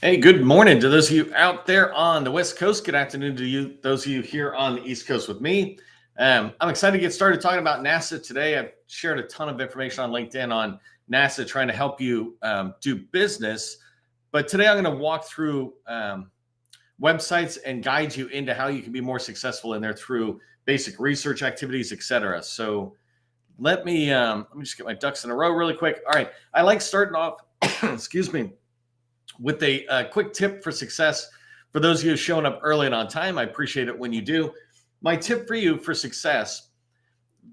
Hey, good morning to those of you out there on the West Coast. Good afternoon to you, those of you here on the East Coast with me. I'm excited to get started talking about NASA today. I've shared a ton of information on LinkedIn on NASA trying to help you do business. But today I'm going to walk through websites and guide you into how you can be more successful in there through basic research activities, etc. So let me just get my ducks in a row really quick. All right, I like starting off, excuse me, with a quick tip for success for those of you showing up early and on time. I appreciate it when you do. My tip for you for success: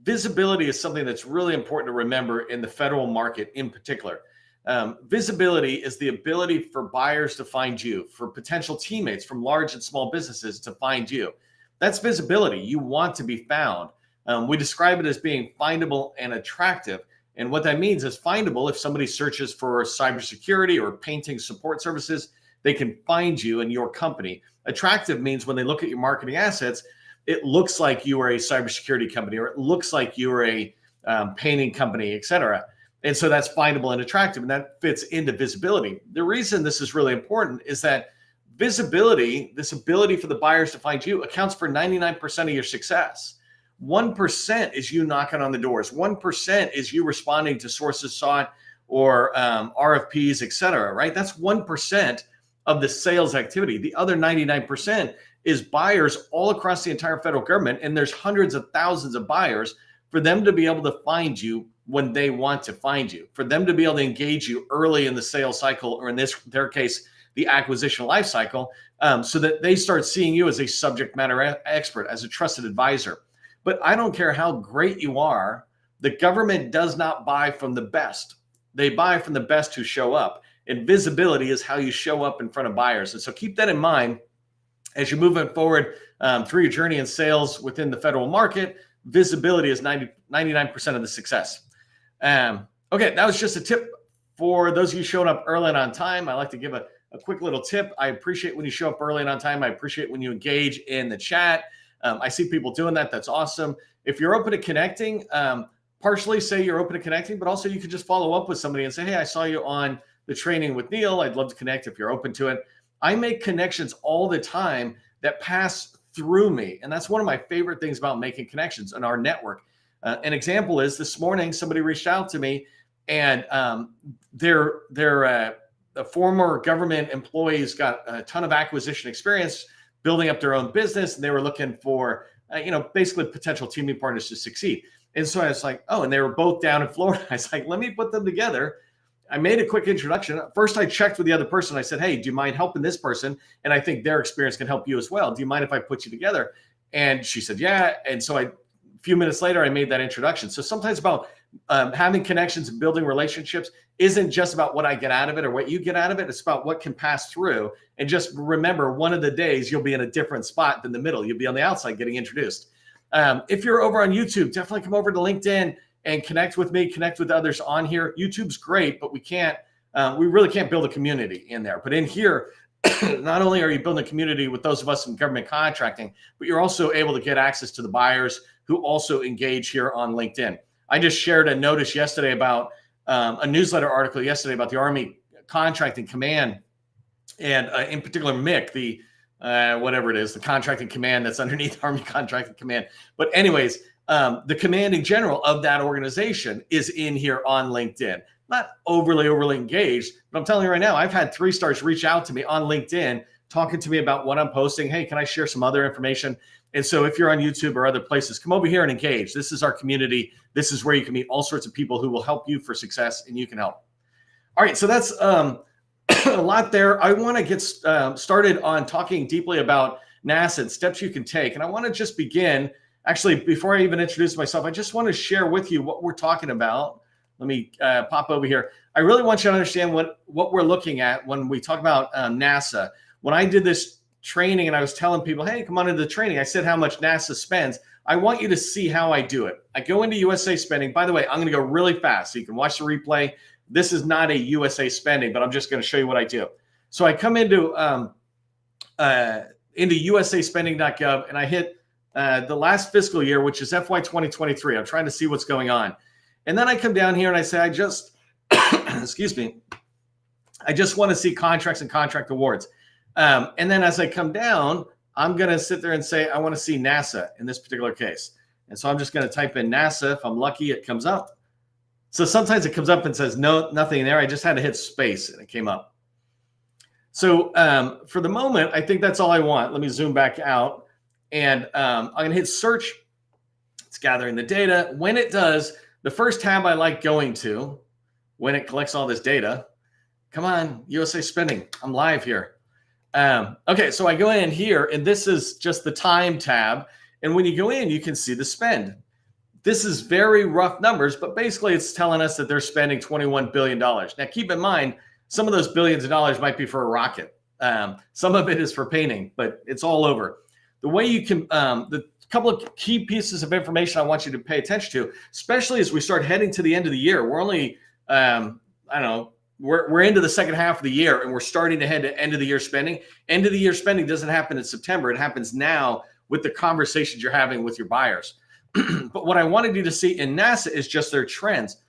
visibility is something that's really important to remember in the federal market in particular. Visibility is the ability for buyers to find you, for potential teammates from large and small businesses to find you. That's visibility. You want to be found. We describe it as being findable and attractive. And what that means is findable. If somebody searches for cybersecurity or painting support services, they can find you and your company. Attractive means when they look at your marketing assets, it looks like you are a cybersecurity company, or it looks like you are a painting company, et cetera. And so that's findable and attractive, and that fits into visibility. The reason this is really important is that visibility, this ability for the buyers to find you, accounts for 99% of your success. 1% is you knocking on the doors. 1% is you responding to sources sought or RFPs, et cetera, right? That's 1% of the sales activity. The other 99% is buyers all across the entire federal government, and there's hundreds of thousands of buyers. For them to be able to find you when they want to find you, for them to be able to engage you early in the sales cycle, or in their case, the acquisition life cycle, so that they start seeing you as a subject matter expert, as a trusted advisor. But I don't care how great you are, the government does not buy from the best. They buy from the best who show up. And visibility is how you show up in front of buyers. And so keep that in mind as you're moving forward through your journey in sales within the federal market. Visibility is 99% of the success. Okay, that was just a tip for those of you showing up early and on time. I like to give a quick little tip. I appreciate when you show up early and on time. I appreciate when you engage in the chat. I see people doing that. That's awesome. If you're open to connecting, partially say you're open to connecting, but also you could just follow up with somebody and say, hey, I saw you on the training with Neil. I'd love to connect if you're open to it. I make connections all the time that pass through me. And that's one of my favorite things about making connections in our network. An example is this morning, somebody reached out to me, and their former government employees got a ton of acquisition experience building up their own business, and they were looking for, basically potential teaming partners to succeed. And so I was like, oh, and they were both down in Florida. I was like, let me put them together. I made a quick introduction. First, I checked with the other person. I said, hey, do you mind helping this person? And I think their experience can help you as well. Do you mind if I put you together? And she said, yeah. And so a few minutes later, I made that introduction. So sometimes about having connections and building relationships isn't just about what I get out of it or what you get out of it. It's about what can pass through. And just remember, one of the days you'll be in a different spot than the middle. You'll be on the outside getting introduced. If you're over on YouTube, definitely come over to LinkedIn and connect with me, connect with others on here. YouTube's great, but we really can't build a community in there. But in here, not only are you building a community with those of us in government contracting, but you're also able to get access to the buyers who also engage here on LinkedIn. I just shared a notice yesterday about a newsletter article yesterday about the Army Contracting Command, and in particular MIC, the whatever it is, the contracting command that's underneath Army Contracting Command. But anyways, the commanding general of that organization is in here on LinkedIn. Not overly engaged, but I'm telling you right now, I've had 3-stars reach out to me on LinkedIn, talking to me about what I'm posting. Hey, can I share some other information? And so if you're on YouTube or other places, come over here and engage. This is our community. This is where you can meet all sorts of people who will help you for success, and you can help. All right, so that's a lot there. I want to get started on talking deeply about NASA and steps you can take. And I want to just begin, actually, before I even introduce myself, I just want to share with you what we're talking about. Let me pop over here. I really want you to understand what we're looking at when we talk about NASA. When I did this training and I was telling people, hey, come on into the training, I said how much NASA spends. I want you to see how I do it. I go into USA Spending. By the way, I'm going to go really fast so you can watch the replay. This is not a USA Spending, but I'm just going to show you what I do. So I come into usaspending.gov, and I hit the last fiscal year, which is FY 2023. I'm trying to see what's going on. And then I come down here and I say, excuse me, I just want to see contracts and contract awards. And then as I come down, I'm going to sit there and say, I want to see NASA in this particular case. And so I'm just going to type in NASA. If I'm lucky, it comes up. So sometimes it comes up and says, no, nothing there. I just had to hit space and it came up. So for the moment, I think that's all I want. Let me zoom back out. And I'm going to hit search. It's gathering the data. When it does, the first tab I like going to, when it collects all this data, come on, USA spending. I'm live here. Okay, so I go in here, and this is just the time tab. And when you go in, you can see the spend. This is very rough numbers, but basically it's telling us that they're spending $21 billion. Now, keep in mind, some of those billions of dollars might be for a rocket. Some of it is for painting, but it's all over. The way you can, the couple of key pieces of information I want you to pay attention to, especially as we start heading to the end of the year. We're only, I don't know, we're into the second half of the year, and we're starting to head to end of the year spending. End of the year spending doesn't happen in September. It happens now with the conversations you're having with your buyers. But what I wanted you to see in NASA is just their trends.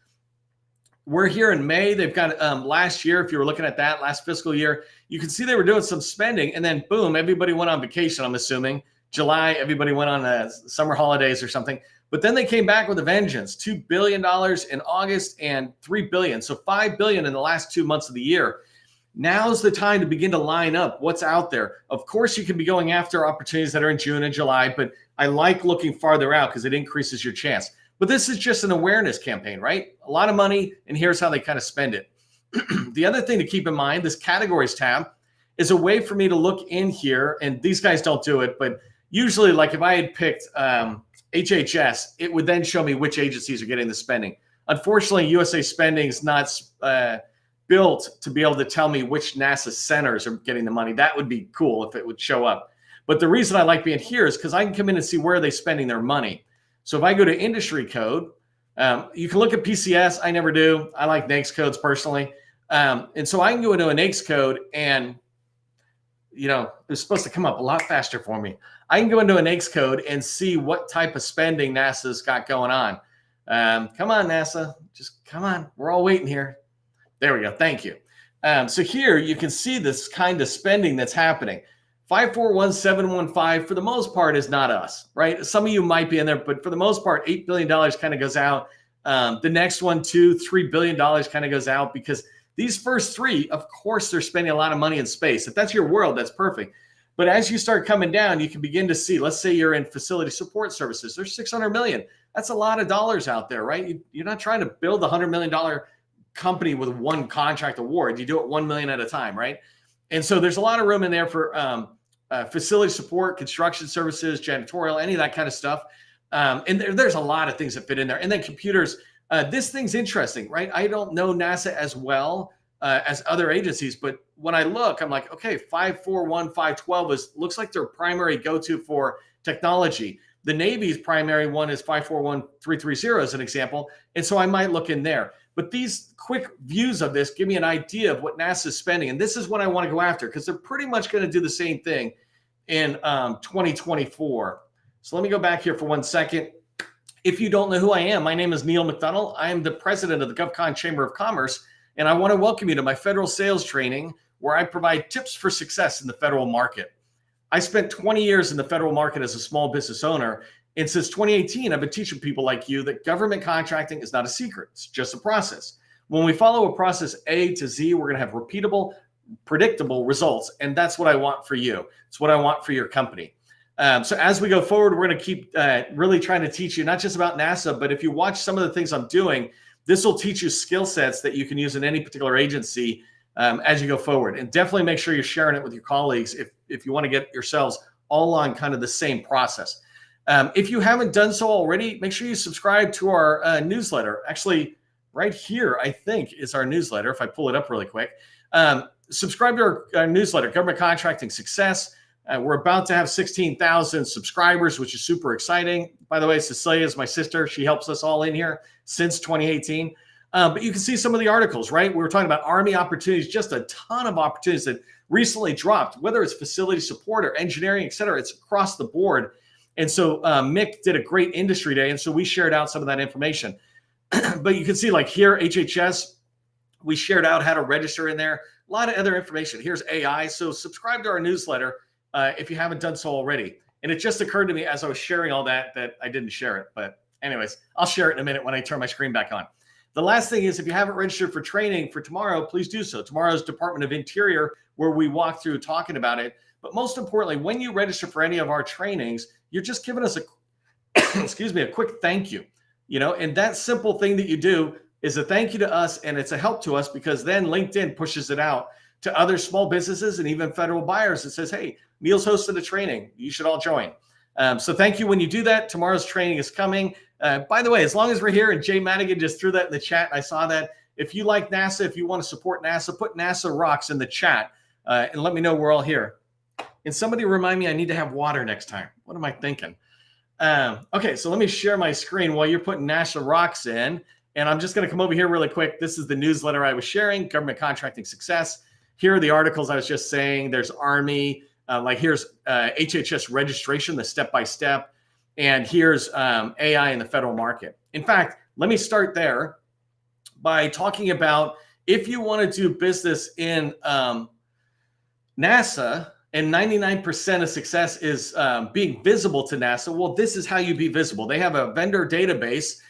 We're here in May. They've got last year, if you were looking at that last fiscal year, you can see they were doing some spending, and then boom, everybody went on vacation, I'm assuming. July, everybody went on summer holidays or something. But then they came back with a vengeance, $2 billion in August and $3 billion. So $5 billion in the last 2 months of the year. Now's the time to begin to line up what's out there. Of course, you can be going after opportunities that are in June and July, but I like looking farther out because it increases your chance. But this is just an awareness campaign, right? A lot of money, and here's how they kind of spend it. The other thing to keep in mind, this categories tab is a way for me to look in here, and these guys don't do it, but usually, like if I had picked HHS, it would then show me which agencies are getting the spending. Unfortunately, USA spending is not built to be able to tell me which NASA centers are getting the money. That would be cool if it would show up. But the reason I like being here is because I can come in and see where are they spending their money. So if I go to industry code, you can look at PCS. I never do. I like NAICS codes personally. And so I can go into a NAICS code and, you know, it's supposed to come up a lot faster for me. I can go into a NAICS code and see what type of spending NASA's got going on. Come on, NASA. Just come on. We're all waiting here. There we go. Thank you. So here you can see this kind of spending that's happening. 541715 for the most part is not us, right? Some of you might be in there, but for the most part, $8 billion kind of goes out. The next one, $3 billion kind of goes out because these first three, of course, they're spending a lot of money in space. If that's your world, that's perfect. But as you start coming down, you can begin to see, let's say you're in facility support services. There's 600 million. That's a lot of dollars out there, right? You're not trying to build a $100 million company with one contract award. You do it 1 million at a time, right? And so there's a lot of room in there for facility support, construction services, janitorial, any of that kind of stuff. And there's a lot of things that fit in there. And then computers. This thing's interesting, right? I don't know NASA as well as other agencies, but when I look, I'm like, okay, 541512 looks like their primary go-to for technology. The Navy's primary one is 541330 as an example. And so I might look in there. But these quick views of this give me an idea of what NASA is spending. And this is what I want to go after because they're pretty much going to do the same thing in 2024. So let me go back here for 1 second. If you don't know who I am, my name is Neil McDonald. I am the president of the GovCon Chamber of Commerce, and I want to welcome you to my federal sales training where I provide tips for success in the federal market. I spent 20 years in the federal market as a small business owner, and since 2018, I've been teaching people like you that government contracting is not a secret. It's just a process. When we follow a process A to Z, we're going to have repeatable, predictable results, and that's what I want for you. It's what I want for your company. So as we go forward, we're going to keep really trying to teach you not just about NASA, but if you watch some of the things I'm doing, this will teach you skill sets that you can use in any particular agency as you go forward. And definitely make sure you're sharing it with your colleagues if you want to get yourselves all on kind of the same process. If you haven't done so already, make sure you subscribe to our newsletter. Actually, right here, I think, is our newsletter. If I pull it up really quick. Subscribe to our newsletter, Government Contracting Success. We're about to have 16,000 subscribers, which is super exciting. By the way, Cecilia is my sister. She helps us all in here since 2018. But you can see some of the articles, right? We were talking about Army opportunities, just a ton of opportunities that recently dropped, whether it's facility support or engineering, et cetera. It's across the board. And so Mick did a great industry day. And so we shared out some of that information. But you can see like here, HHS, we shared out how to register in there. lot of other information. Here's AI. So subscribe to our newsletter if you haven't done so already. And it just occurred to me as I was sharing all that I didn't share it. But anyways, I'll share it in a minute when I turn my screen back on. The last thing is, if you haven't registered for training for tomorrow, please do so. Tomorrow's Department of Interior, where we walk through talking about it. But most importantly, when you register for any of our trainings, you're just giving us a a quick thank you. And that simple thing that you do is a thank you to us, and it's a help to us, because then LinkedIn pushes it out to other small businesses and even federal buyers. It says, hey, Neil's hosted a training. You should all join. So thank you when you do that. Tomorrow's training is coming. By the way, as long as we're here, and Jay Madigan just threw that in the chat, I saw that. If you like NASA, if you want to support NASA, put NASA rocks in the chat and let me know we're all here. And somebody remind me I need to have water next time. What am I thinking? Okay, so let me share my screen while you're putting NASA rocks in. And I'm just going to come over here really quick. This is the newsletter I was sharing, Government Contracting Success. Here are the articles I was just saying. There's Army. Here's HHS registration, the step-by-step. And here's AI in the federal market. In fact, let me start there by talking about, if you want to do business in NASA, and 99% of success is being visible to NASA, well, this is how you be visible. They have a vendor database.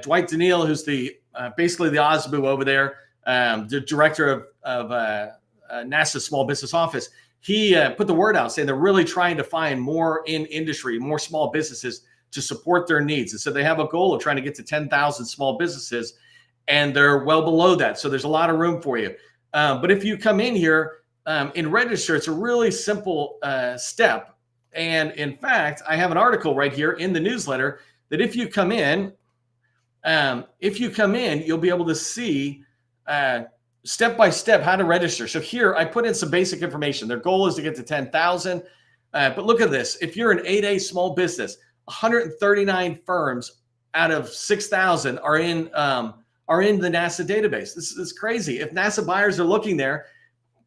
Dwight Daniel, who's basically the OSBU over there, the director of NASA Small Business Office, he put the word out saying they're really trying to find more in industry, more small businesses to support their needs. And so they have a goal of trying to get to 10,000 small businesses, and they're well below that. So there's a lot of room for you. But if you come in here and register, it's a really simple step. And in fact, I have an article right here in the newsletter that if you come in, you'll be able to see step by step how to register. So here I put in some basic information. Their goal is to get to 10,000. But look at this. If you're an 8A small business, 139 firms out of 6,000 are in the NASA database. This is crazy. If NASA buyers are looking there,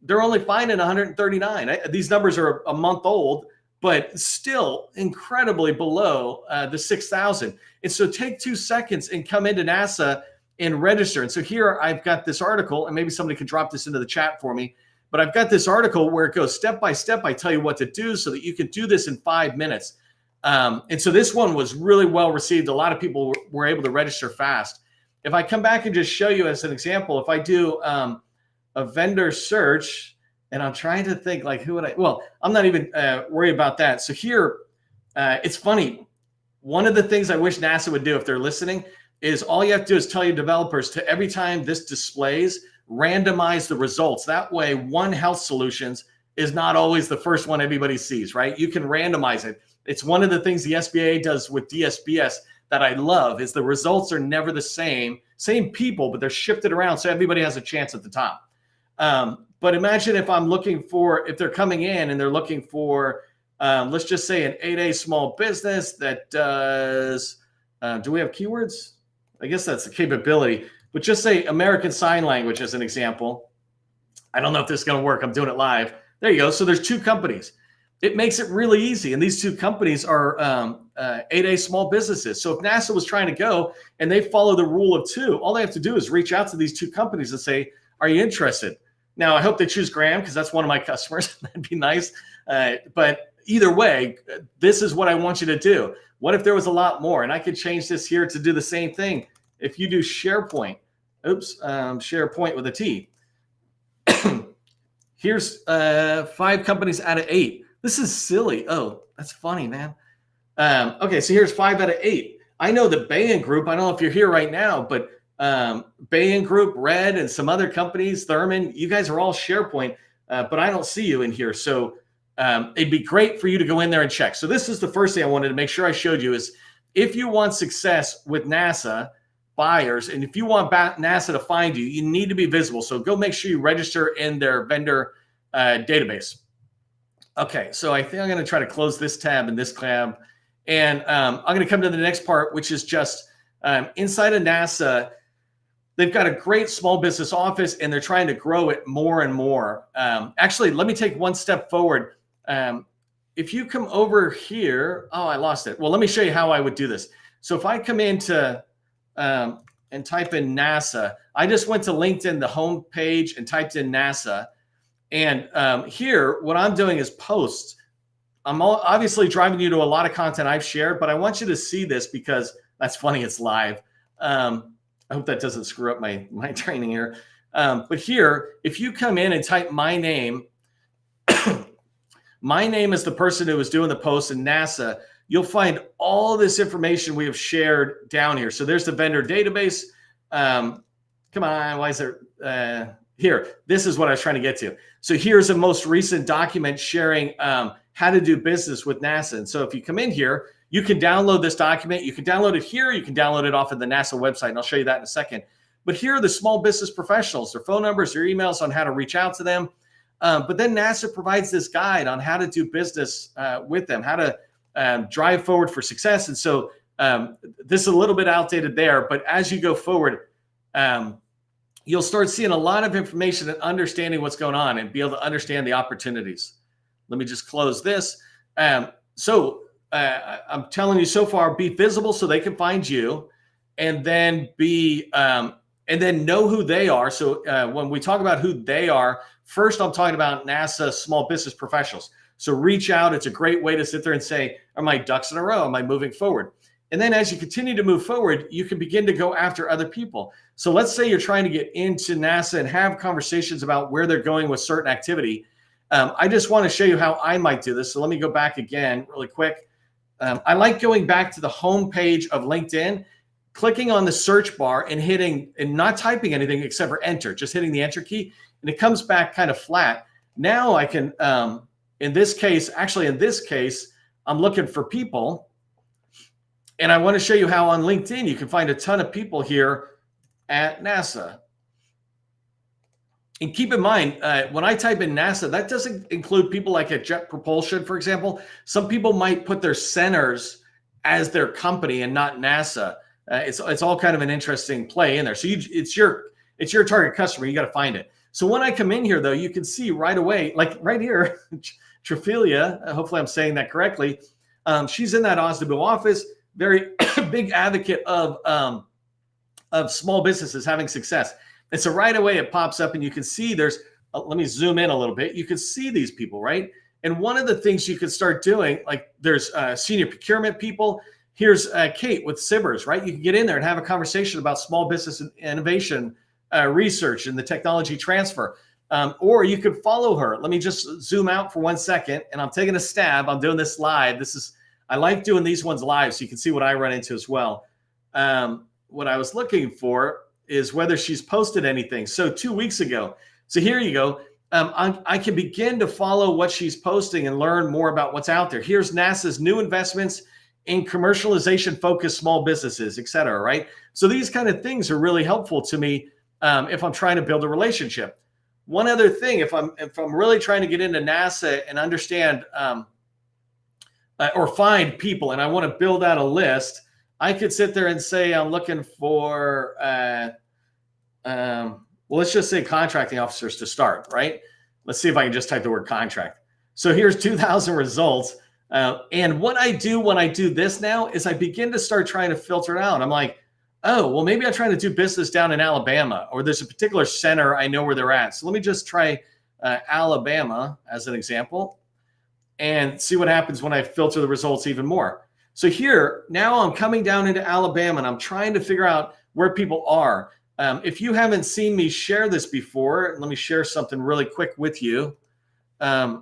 they're only finding 139. These numbers are a month old, but still incredibly below the 6,000. And so take 2 seconds and come into NASA and register. And so here I've got this article, and maybe somebody can drop this into the chat for me, but I've got this article where it goes step by step. I tell you what to do so that you can do this in 5 minutes. And so this one was really well received. A lot of people were able to register fast. If I come back and just show you as an example, if I do a vendor search, and I'm trying to think like who would I'm not even worried about that. So here, it's funny. One of the things I wish NASA would do if they're listening is all you have to do is tell your developers to, every time this displays, randomize the results. That way, One Health Solutions is not always the first one everybody sees, right? You can randomize it. It's one of the things the SBA does with DSBS that I love, is the results are never the same people, but they're shifted around so everybody has a chance at the top. But imagine if if they're coming in and they're looking for, let's just say an 8A small business that does, do we have keywords? I guess that's the capability, but just say American Sign Language as an example. I don't know if this is going to work. I'm doing it live. There you go. So there's 2 companies. It makes it really easy. And these 2 companies are 8A small businesses. So if NASA was trying to go and they follow the rule of 2, all they have to do is reach out to these 2 companies and say, are you interested? Now, I hope they choose Graham because that's one of my customers. That'd be nice. But either way, this is what I want you to do. What if there was a lot more? And I could change this here to do the same thing. If you do SharePoint, SharePoint with a T. Here's 5 companies out of 8. This is silly. Oh, that's funny, man. Okay, so here's 5 out of 8. I know the Bain Group. I don't know if you're here right now, but Bain Group, Red, and some other companies, Thurman, you guys are all SharePoint, but I don't see you in here. So it'd be great for you to go in there and check. So this is the first thing I wanted to make sure I showed you is, if you want success with NASA buyers, and if you want NASA to find you, you need to be visible. So go make sure you register in their vendor database. Okay, so I think I'm going to try to close this tab and this tab. And I'm going to come to the next part, which is just inside of NASA, they've got a great small business office, and they're trying to grow it more and more. Actually, let me take one step forward. If you come over here, oh, I lost it. Well, let me show you how I would do this. So if I come into and type in NASA, I just went to LinkedIn, the home page, and typed in NASA. And here, what I'm doing is posts. I'm obviously driving you to a lot of content I've shared, but I want you to see this because that's funny. It's live. I hope that doesn't screw up my training here. But here, if you come in and type my name, my name is the person who was doing the post in NASA. You'll find all this information we have shared down here. So there's the vendor database. Come on, why is there? Here, this is what I was trying to get to. So here's a most recent document sharing how to do business with NASA. And so if you come in here, you can download this document. You can download it here. You can download it off of the NASA website, and I'll show you that in a second. But here are the small business professionals, their phone numbers, their emails on how to reach out to them. But then NASA provides this guide on how to do business with them, how to drive forward for success. And so this is a little bit outdated there, but as you go forward, you'll start seeing a lot of information and understanding what's going on and be able to understand the opportunities. Let me just close this. I'm telling you so far, be visible so they can find you, and then and then know who they are. So when we talk about who they are, first I'm talking about NASA small business professionals. So reach out. It's a great way to sit there and say, are my ducks in a row? Am I moving forward? And then as you continue to move forward, you can begin to go after other people. So let's say you're trying to get into NASA and have conversations about where they're going with certain activity. I just want to show you how I might do this. So let me go back again really quick. I like going back to the home page of LinkedIn, clicking on the search bar and hitting and not typing anything except for enter, just hitting the enter key, and it comes back kind of flat. Now I can, in this case, I'm looking for people. And I want to show you how on LinkedIn you can find a ton of people here at NASA. And keep in mind, when I type in NASA, that doesn't include people like at Jet Propulsion, for example. Some people might put their centers as their company and not NASA. It's all kind of an interesting play in there. So it's your target customer. You got to find it. So when I come in here, though, you can see right away, like right here, Trophilia, hopefully I'm saying that correctly. She's in that Osnabu office. Very big advocate of small businesses having success. And so right away it pops up and you can see there's, let me zoom in a little bit. You can see these people, right? And one of the things you can start doing, like there's senior procurement people. Here's Kate with Sibbers, right? You can get in there and have a conversation about small business innovation, research and the technology transfer. Or you could follow her. Let me just zoom out for 1 second and I'm taking a stab. I'm doing this live. I like doing these ones live so you can see what I run into as well. What I was looking for is whether she's posted anything. So 2 weeks ago. So here you go. I can begin to follow what she's posting and learn more about what's out there. Here's NASA's new investments in commercialization-focused small businesses, et cetera, right? So these kind of things are really helpful to me if I'm trying to build a relationship. One other thing, if I'm really trying to get into NASA and understand or find people and I want to build out a list, I could sit there and say I'm looking for, well, let's just say contracting officers to start, right? Let's see if I can just type the word contract. So here's 2,000 results. And what I do when I do this now is I begin to start trying to filter it out. I'm like, oh, well, maybe I'm trying to do business down in Alabama, or there's a particular center I know where they're at. So let me just try Alabama as an example and see what happens when I filter the results even more. So here, now I'm coming down into Alabama and I'm trying to figure out where people are. If you haven't seen me share this before, let me share something really quick with you. I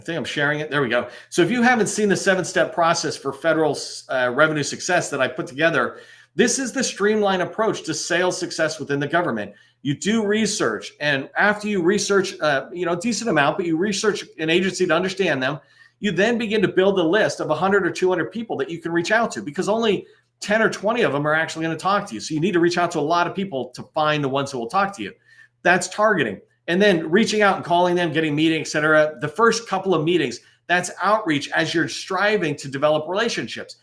think I'm sharing it. There we go. So if you haven't seen the 7-step process for federal revenue success that I put together, this is the streamlined approach to sales success within the government. You do research, and after you research, a decent amount, but you research an agency to understand them, you then begin to build a list of 100 or 200 people that you can reach out to, because only 10 or 20 of them are actually going to talk to you. So you need to reach out to a lot of people to find the ones who will talk to you. That's targeting. And then reaching out and calling them, getting meetings, et cetera. The first couple of meetings, that's outreach as you're striving to develop relationships.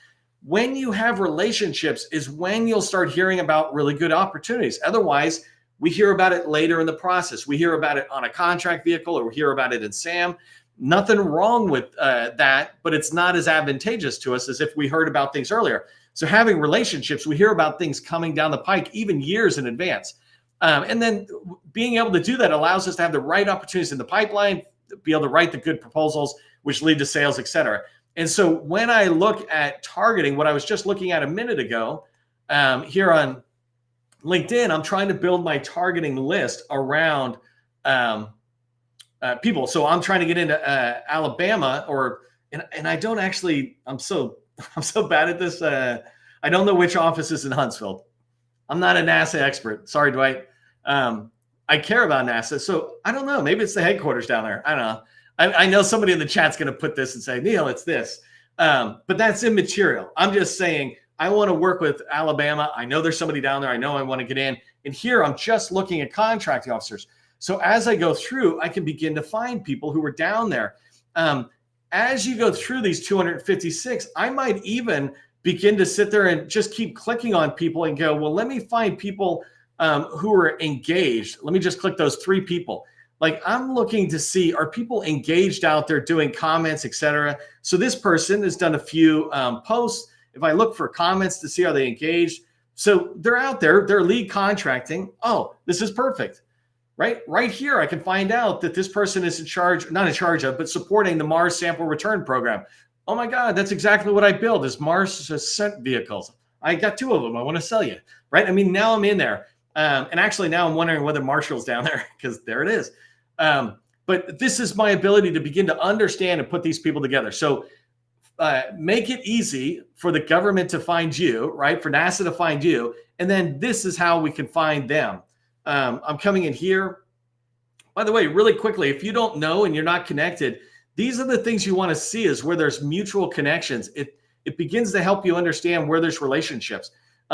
When you have relationships is when you'll start hearing about really good opportunities. Otherwise, we hear about it later in the process. We hear about it on a contract vehicle, or we hear about it in SAM. Nothing wrong with that, but it's not as advantageous to us as if we heard about things earlier. So having relationships, we hear about things coming down the pike even years in advance. And then being able to do that allows us to have the right opportunities in the pipeline, be able to write the good proposals, which lead to sales, et cetera. And so when I look at targeting, what I was just looking at a minute ago, here on LinkedIn, I'm trying to build my targeting list around people. So I'm trying to get into Alabama, and I don't actually. I'm so bad at this. I don't know which office is in Huntsville. I'm not a NASA expert. Sorry, Dwight. I care about NASA, so I don't know. Maybe it's the headquarters down there. I don't know. I know somebody in the chat's going to put this and say, Neil, it's this. But that's immaterial. I'm just saying I want to work with Alabama. I know there's somebody down there. I know I want to get in. And here I'm just looking at contracting officers. So as I go through, I can begin to find people who are down there. As you go through these 256, I might even begin to sit there and just keep clicking on people and go, well, let me find people who are engaged. Let me just click those 3 people. Like I'm looking to see, are people engaged out there doing comments, et cetera? So this person has done a few posts. If I look for comments to see, are they engaged? So they're out there, they're lead contracting. Oh, this is perfect, right? Right here, I can find out that this person is in charge, not in charge of, but supporting the Mars sample return program. Oh my God, that's exactly what I build is Mars ascent vehicles. I got 2 of them. I want to sell you, right? I mean, now I'm in there. And actually now I'm wondering whether Marshall's down there because there it is. But this is my ability to begin to understand and put these people together. So make it easy for the government to find you, right? For NASA to find you. And then this is how we can find them. I'm coming in here. By the way, really quickly, if you don't know and you're not connected, these are the things you want to see is where there's mutual connections. It begins to help you understand where there's relationships.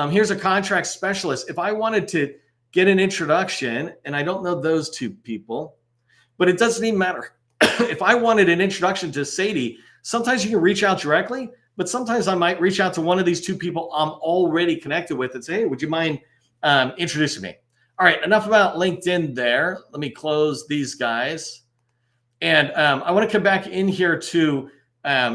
Here's a contract specialist. If I wanted to get an introduction, and I don't know those 2 people, but it doesn't even matter. If I wanted an introduction to Sadie, sometimes you can reach out directly, but sometimes I might reach out to one of these 2 people I'm already connected with and say, hey, would you mind introducing me? All right, enough about LinkedIn there. Let me close these guys. And I want to come back in here to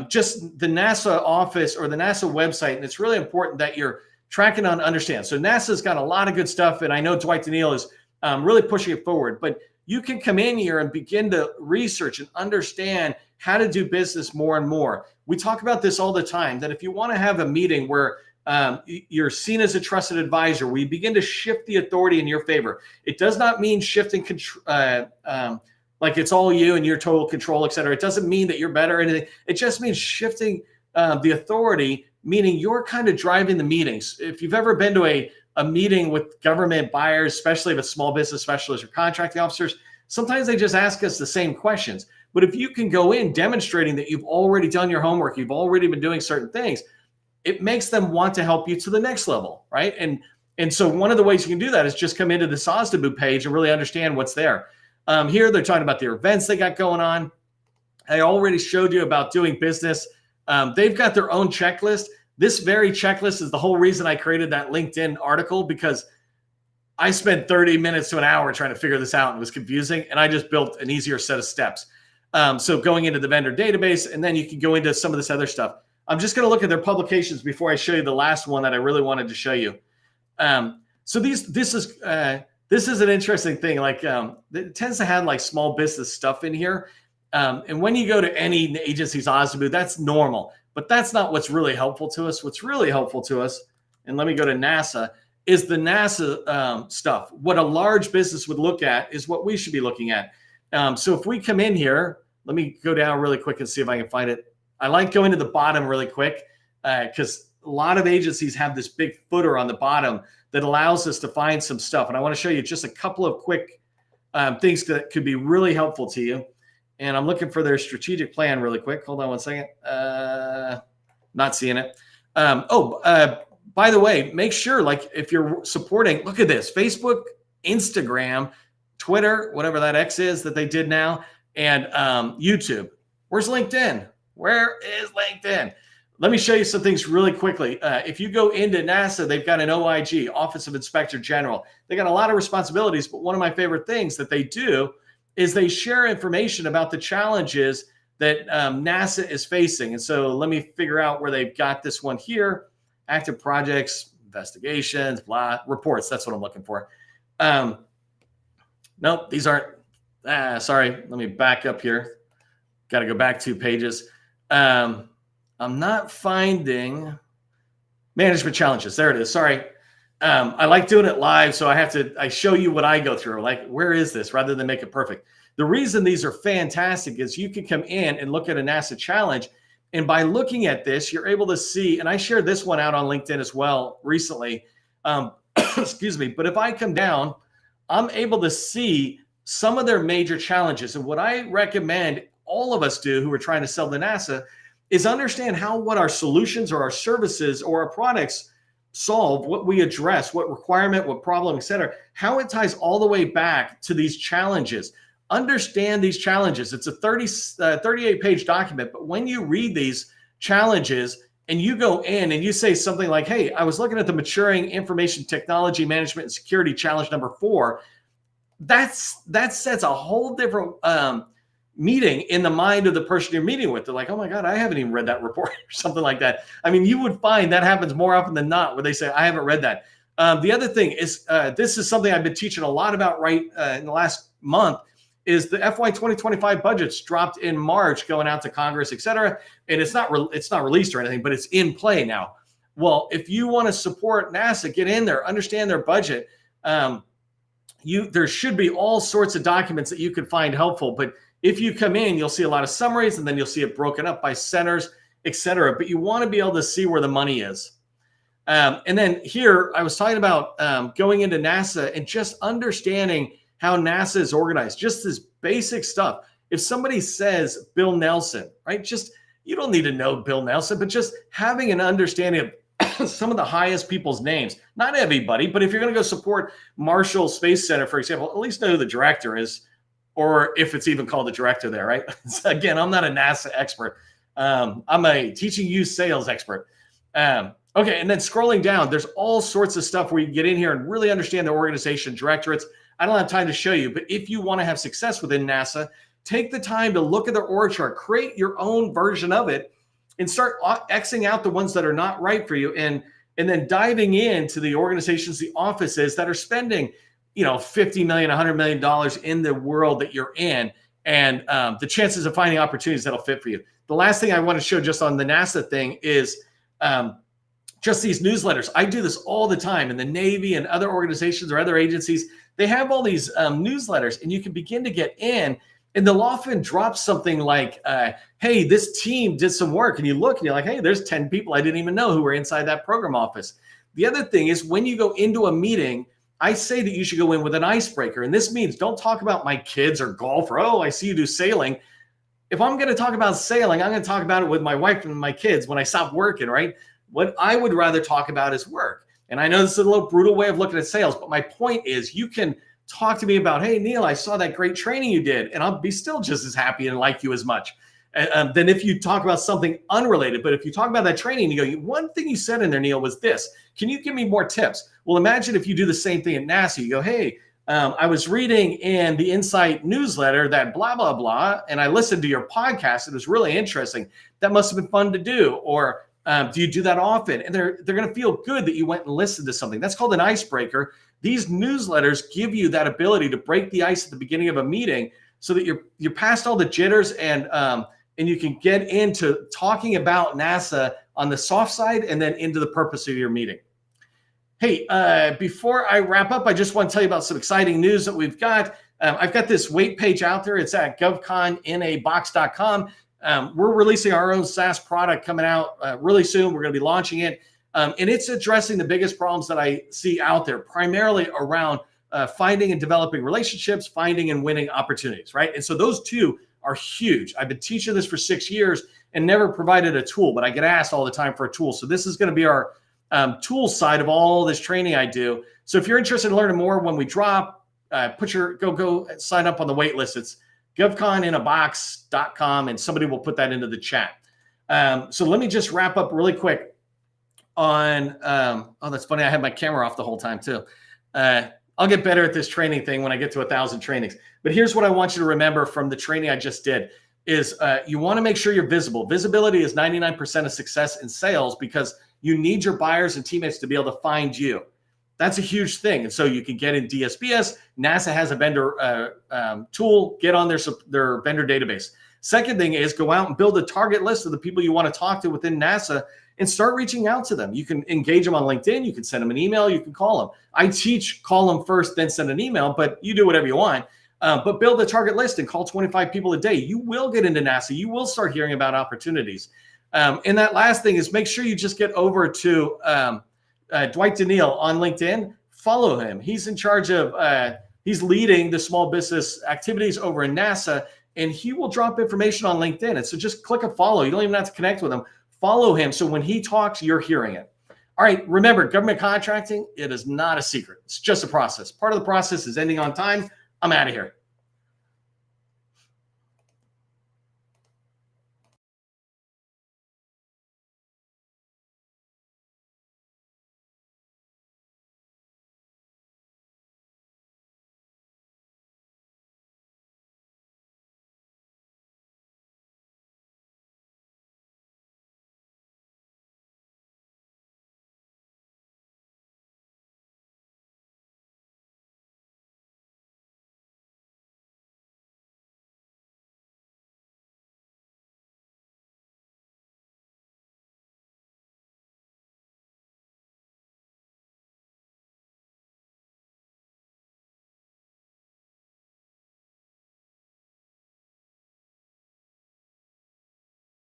just the NASA office or the NASA website. And it's really important that you're tracking on understand. So NASA's got a lot of good stuff. And I know Dwight Daniel is really pushing it forward. But you can come in here and begin to research and understand how to do business more and more. We talk about this all the time, that if you want to have a meeting where you're seen as a trusted advisor, we begin to shift the authority in your favor. It does not mean shifting like it's all you and your total control, et cetera. It doesn't mean that you're better or anything. It just means shifting the authority, meaning you're kind of driving the meetings. If you've ever been to a meeting with government buyers, especially if it's small business specialists or contracting officers, sometimes they just ask us the same questions. But if you can go in demonstrating that you've already done your homework, you've already been doing certain things, it makes them want to help you to the next level, right? And so one of the ways you can do that is just come into the SOSDBU page and really understand what's there. Here they're talking about their events they got going on. I already showed you about doing business. They've got their own checklist. This very checklist is the whole reason I created that LinkedIn article, because I spent 30 minutes to an hour trying to figure this out and it was confusing. And I just built an easier set of steps. So going into the vendor database, and then you can go into some of this other stuff. I'm just going to look at their publications before I show you the last one that I really wanted to show you. So this is an interesting thing. Like it tends to have like small business stuff in here. And when you go to any agency's OSDBU, that's normal, but that's not what's really helpful to us. What's really helpful to us, and let me go to NASA, is the NASA stuff. What a large business would look at is what we should be looking at. So if we come in here, let me go down really quick and see if I can find it. I like going to the bottom really quick because a lot of agencies have this big footer on the bottom that allows us to find some stuff. And I want to show you just a couple of quick things that could be really helpful to you. And I'm looking for their strategic plan really quick. Hold on one second. Not seeing it. By the way, make sure, like, if you're supporting, look at this, Facebook, Instagram, Twitter, whatever that X is that they did now, and YouTube. Where's LinkedIn? Where is LinkedIn? Let me show you some things really quickly. If you go into NASA, they've got an OIG, Office of Inspector General. They got a lot of responsibilities, but one of my favorite things that they do is they share information about the challenges that NASA is facing. And so let me figure out where they've got this one here. Active projects, investigations, blah, reports. That's what I'm looking for. Nope, these aren't. Sorry, let me back up here. Got to go back 2 pages. I'm not finding management challenges. There it is. Sorry. I like doing it live, so I show you what I go through. Like, where is this, rather than make it perfect. The reason these are fantastic is you can come in and look at a NASA challenge, and by looking at this, you're able to see, and I shared this one out on LinkedIn as well recently. Excuse me. But if I come down, I'm able to see some of their major challenges. And what I recommend all of us do who are trying to sell to NASA is understand what our solutions or our services or our products solve, what we address, what requirement, what problem, et cetera, how it ties all the way back to these challenges. Understand these challenges. It's a 38-page document, but when you read these challenges and you go in and you say something like, hey, I was looking at the maturing information technology management and security challenge number 4, that sets a whole different meeting in the mind of the person you're meeting with. They're like, oh my God, I haven't even read that report or something like that. I mean, you would find that happens more often than not where they say, I haven't read that. The other thing is, this is something I've been teaching a lot about in the last month, is the FY 2025 budgets dropped in March, going out to Congress, et cetera. And it's not released or anything, but it's in play now. Well, if you want to support NASA, get in there, understand their budget. There should be all sorts of documents that you could find helpful, but if you come in, you'll see a lot of summaries, and then you'll see it broken up by centers, et cetera. But you want to be able to see where the money is. And then here, I was talking about going into NASA and just understanding how NASA is organized, just this basic stuff. If somebody says Bill Nelson, right, you don't need to know Bill Nelson, but just having an understanding of some of the highest people's names. Not everybody, but if you're going to go support Marshall Space Center, for example, at least know who the director is, or if it's even called the director there, right? So again, I'm not a NASA expert. I'm a teaching you sales expert. Okay, and then scrolling down, there's all sorts of stuff where you can get in here and really understand the organization, directorates. I don't have time to show you, but if you want to have success within NASA, take the time to look at their org chart, create your own version of it, and start Xing out the ones that are not right for you, and then diving into the organizations, the offices that are spending, $50 million, $100 million in the world that you're in, and the chances of finding opportunities that'll fit for you. The last thing I want to show just on the NASA thing is just these newsletters. I do this all the time in the Navy and other organizations or other agencies. They have all these newsletters, and you can begin to get in, and they'll often drop something like, hey, this team did some work, and you look and you're like, hey, there's 10 people I didn't even know who were inside that program office. The other thing is, when you go into a meeting, I say that you should go in with an icebreaker. And this means don't talk about my kids or golf or, oh, I see you do sailing. If I'm going to talk about sailing, I'm going to talk about it with my wife and my kids when I stop working, right? What I would rather talk about is work. And I know this is a little brutal way of looking at sales, but my point is, you can talk to me about, hey, Neil, I saw that great training you did, and I'll be still just as happy and like you as much than if you talk about something unrelated. But if you talk about that training, you go, one thing you said in there, Neil, was this. Can you give me more tips? Well, imagine if you do the same thing at NASA. You go, hey, I was reading in the Insight newsletter that blah, blah, blah, and I listened to your podcast. It was really interesting. That must have been fun to do. Or do you do that often? And they're going to feel good that you went and listened to something. That's called an icebreaker. These newsletters give you that ability to break the ice at the beginning of a meeting, so that you're past all the jitters, and you can get into talking about NASA on the soft side, and then into the purpose of your meeting. Hey, before I wrap up, I just want to tell you about some exciting news that we've got. I've got this wait page out there. It's at govconinabox.com. We're releasing our own SaaS product coming out really soon. We're going to be launching it. And it's addressing the biggest problems that I see out there, primarily around finding and developing relationships, finding and winning opportunities, right? And so those two are huge. I've been teaching this for 6 years and never provided a tool, but I get asked all the time for a tool. So this is going to be our tool side of all this training I do. So if you're interested in learning more when we drop, go sign up on the wait list. It's govconinabox.com, and somebody will put that into the chat. So let me just wrap up really quick on, oh, that's funny. I had my camera off the whole time too. I'll get better at this training thing when I get to 1,000 trainings. But here's what I want you to remember from the training I just did is you want to make sure you're visible. Visibility is 99% of success in sales, because you need your buyers and teammates to be able to find you. That's a huge thing. And so you can get in DSBS. NASA has a vendor tool. Get on their vendor database. Second thing is go out and build a target list of the people you want to talk to within NASA and start reaching out to them. You can engage them on LinkedIn. You can send them an email. You can call them. I teach call them first, then send an email, but you do whatever you want. But build a target list and call 25 people a day. You will get into NASA. You will start hearing about opportunities. And that last thing is make sure you just get over to Dwight Daniil on LinkedIn. Follow him. He's in charge of, he's leading the small business activities over in NASA, and he will drop information on LinkedIn. And so just click a follow. You don't even have to connect with him. Follow him. So when he talks, you're hearing it. All right. Remember, government contracting, it is not a secret. It's just a process. Part of the process is ending on time. I'm out of here.